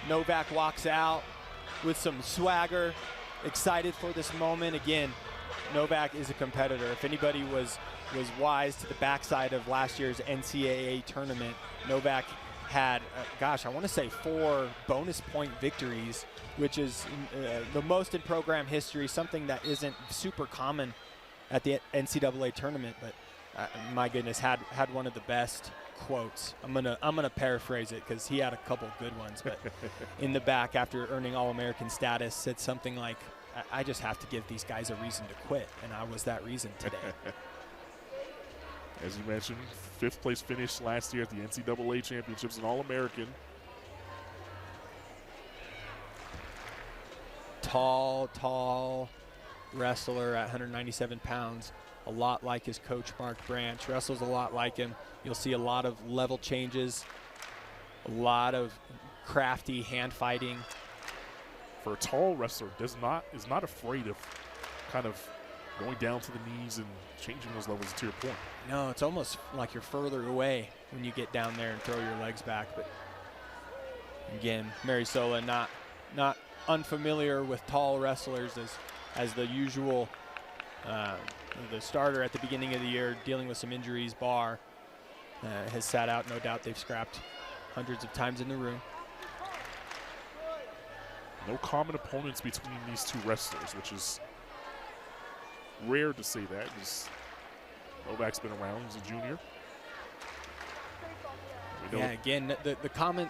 Novak walks out with some swagger, excited for this moment. Again, Novak is a competitor. If anybody was wise to the backside of last year's NCAA tournament, Novak had, gosh, I want to say 4 bonus point victories, which is the most in program history, something that isn't super common at the NCAA tournament, but my goodness, had one of the best quotes. I'm gonna paraphrase it because he had a couple good ones, but in the back after earning All-American status said something like, I just have to give these guys a reason to quit, and I was that reason today. As you mentioned, 5th place finish last year at the NCAA Championships, an All-American. Tall wrestler at 197 pounds, a lot like his coach Mark Branch, wrestles a lot like him. You'll see a lot of level changes, a lot of crafty hand fighting. For a tall wrestler, is not afraid of kind of going down to the knees and changing those levels, to your point. No, it's almost like you're further away when you get down there and throw your legs back. But again, Mirasola not unfamiliar with tall wrestlers as the usual the starter at the beginning of the year, dealing with some injuries. Barr has sat out. No doubt they've scrapped hundreds of times in the room. No common opponents between these two wrestlers, which is rare to say that, because Novak's been around. He's a junior. Yeah, again, the common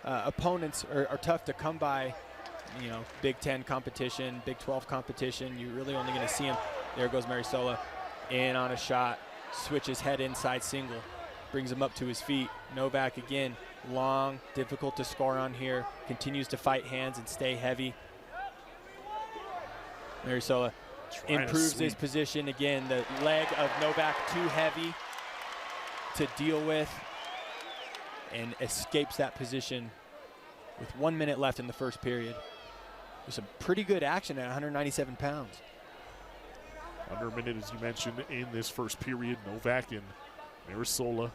opponents are tough to come by. You know, Big 10 competition, Big 12 competition, you're really only going to see him. There goes Mirasola, in on a shot, switches head inside single, brings him up to his feet. Novak again, long, difficult to score on here, continues to fight hands and stay heavy. Mirasola improves his position. Again, the leg of Novak too heavy to deal with, and escapes that position with 1 minute left in the first period. There's some pretty good action at 197 pounds. Under a minute, as you mentioned, in this first period. Novak and Mirasola,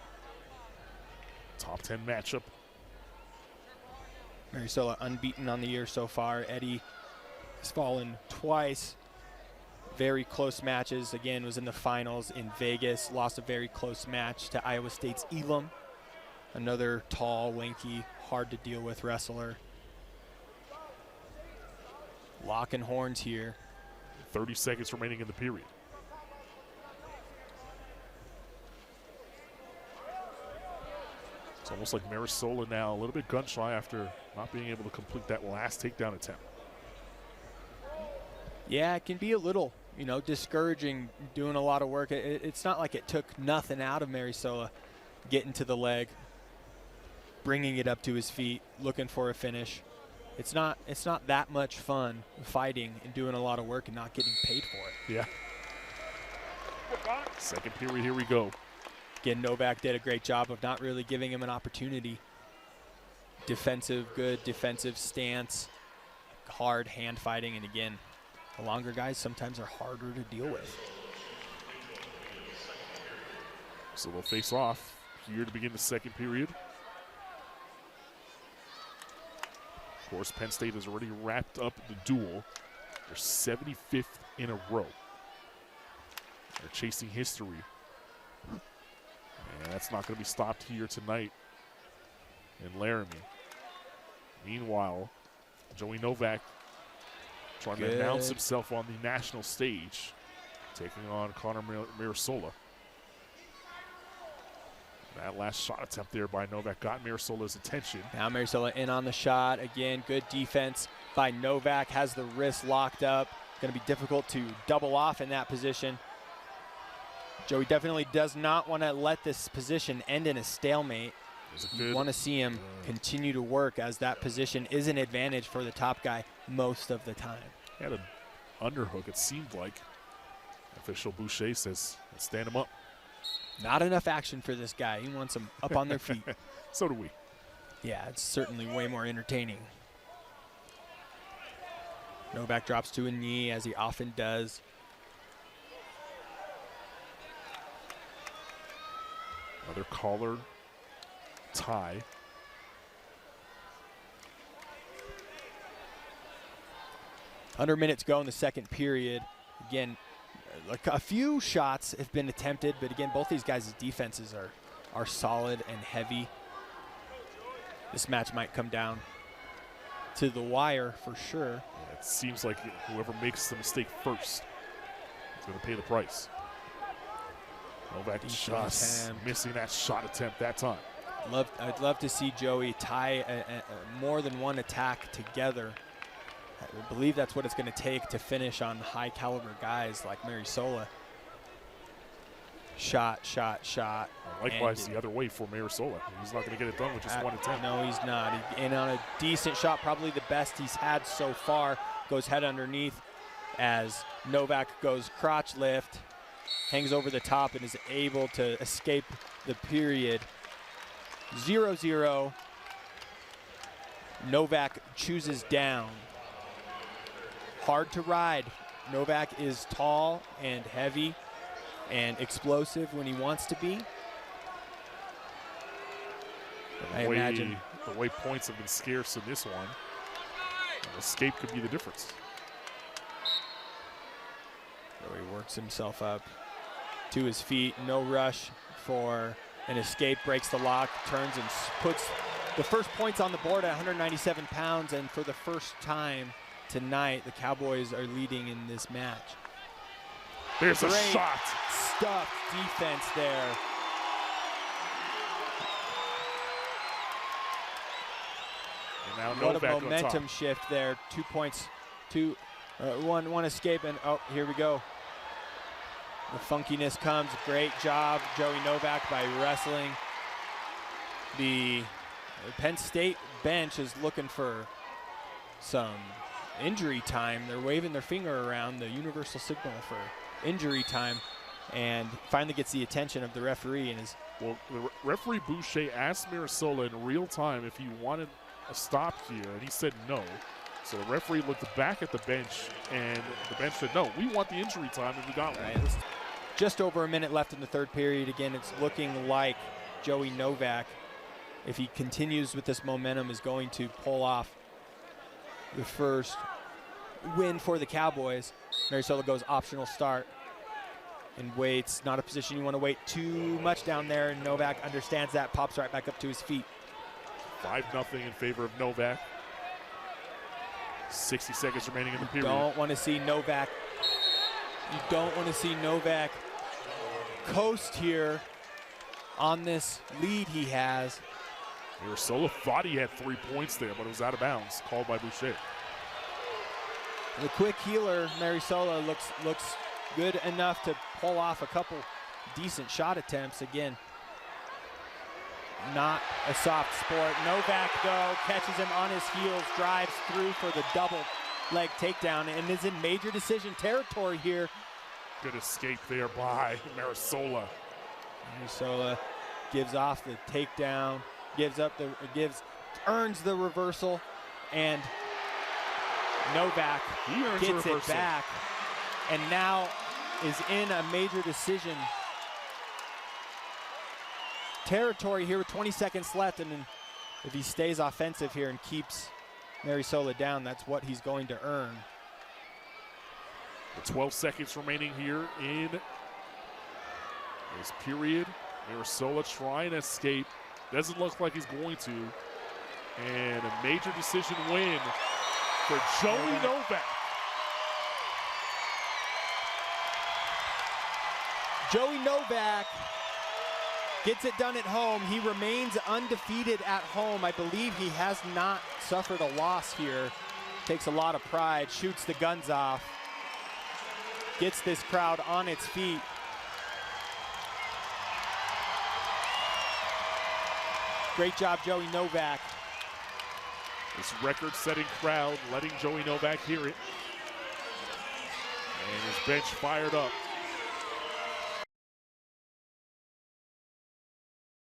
top 10 matchup. Mirasola unbeaten on the year so far. Eddie has fallen twice. Very close matches. Again, was in the finals in Vegas. Lost a very close match to Iowa State's Elam. Another tall, lanky, hard to deal with wrestler. Locking horns here. 30 seconds remaining in the period. It's almost like Mirasola now a little bit gun shy after not being able to complete that last takedown attempt. Yeah, it can be a little, discouraging doing a lot of work. It's not like it took nothing out of Mirasola getting to the leg, bringing it up to his feet, looking for a finish. It's not that much fun fighting and doing a lot of work and not getting paid for it. Yeah. Second period, here we go. Again, Novak did a great job of not really giving him an opportunity. Good defensive stance, hard hand fighting, and again, the longer guys sometimes are harder to deal with. So they'll face off here to begin the second period. Of course, Penn State has already wrapped up the duel. They're 75th in a row. They're chasing history. And that's not going to be stopped here tonight in Laramie. Meanwhile, Joey Novak trying to announce himself on the national stage, taking on Connor Mirasola. That last shot attempt there by Novak got Mirasola's attention. Now Mirasola in on the shot. Again, good defense by Novak. Has the wrist locked up. Going to be difficult to double off in that position. Joey definitely does not want to let this position end in a stalemate. You want to see him continue to work, as that position is an advantage for the top guy most of the time. He had an underhook, it seemed like. Official Boucher says, let's stand him up. Not enough action for this guy. He wants them up on their feet. So do we. Yeah, it's certainly way more entertaining. Novak drops to a knee, as he often does. Another collar tie. Under minutes go in the second period. Again, like a few shots have been attempted, but again, both these guys' defenses are solid and heavy. This match might come down to the wire for sure. Yeah, it seems like whoever makes the mistake first is going to pay the price. Novak just missing that shot attempt that time. I'd love to see Joey tie more than one attack together. I believe that's what it's going to take to finish on high caliber guys like Mirasola. Shot. And likewise, the other way for Mirasola. He's not going to get it done with just one attempt. No, he's not. And on a decent shot, probably the best he's had so far, goes head underneath as Novak goes crotch lift, hangs over the top, and is able to escape the period. 0-0. Novak chooses down. Hard to ride. Novak is tall and heavy and explosive when he wants to be. I imagine the way points have been scarce in this one, an escape could be the difference. So he works himself up to his feet. No rush for an escape. Breaks the lock, turns and puts the first points on the board at 197 pounds. And for the first time tonight, the Cowboys are leading in this match. There's a shot. Stuffed defense there. And now what Novak a momentum shift there. 2 points, one escape, and oh, here we go. The funkiness comes. Great job, Joey Novak, by wrestling. The Penn State bench is looking for some injury time. They're waving their finger around, the universal signal for injury time, and finally gets the attention of the referee. And is well, the referee Boucher asked Mirasola in real time if he wanted a stop here, and he said no. So the referee looked back at the bench, and the bench said, no, we want the injury time, and we got one. Just over a minute left in the third period. Again, it's looking like Joey Novak, if he continues with this momentum, is going to pull off the first win for the Cowboys. Mirasola goes optional start and waits. Not a position you want to wait too much down there, and Novak understands that, pops right back up to his feet. 5-0 in favor of Novak. 60 seconds remaining in the period. You don't want to see Novak. You don't want to see Novak coast here on this lead he has. Mirasola thought he had 3 points there, but it was out of bounds, called by Boucher. The quick healer, Mirasola, looks good enough to pull off a couple decent shot attempts. Again, not a soft sport. Novak, though, catches him on his heels, drives through for the double leg takedown, and is in major decision territory here. Good escape there by Mirasola. Mirasola gives off the takedown, earns the reversal, and Novak gets it back, and now is in a major decision territory here with 20 seconds left, and if he stays offensive here and keeps Mirasola down, that's what he's going to earn. The 12 seconds remaining here in this period. Mirasola trying to escape. Doesn't look like he's going to. And a major decision win for Joey Novak. Joey Novak gets it done at home. He remains undefeated at home. I believe he has not suffered a loss here. Takes a lot of pride, shoots the guns off, gets this crowd on its feet. Great job, Joey Novak. This record-setting crowd letting Joey Novak hear it. And his bench fired up.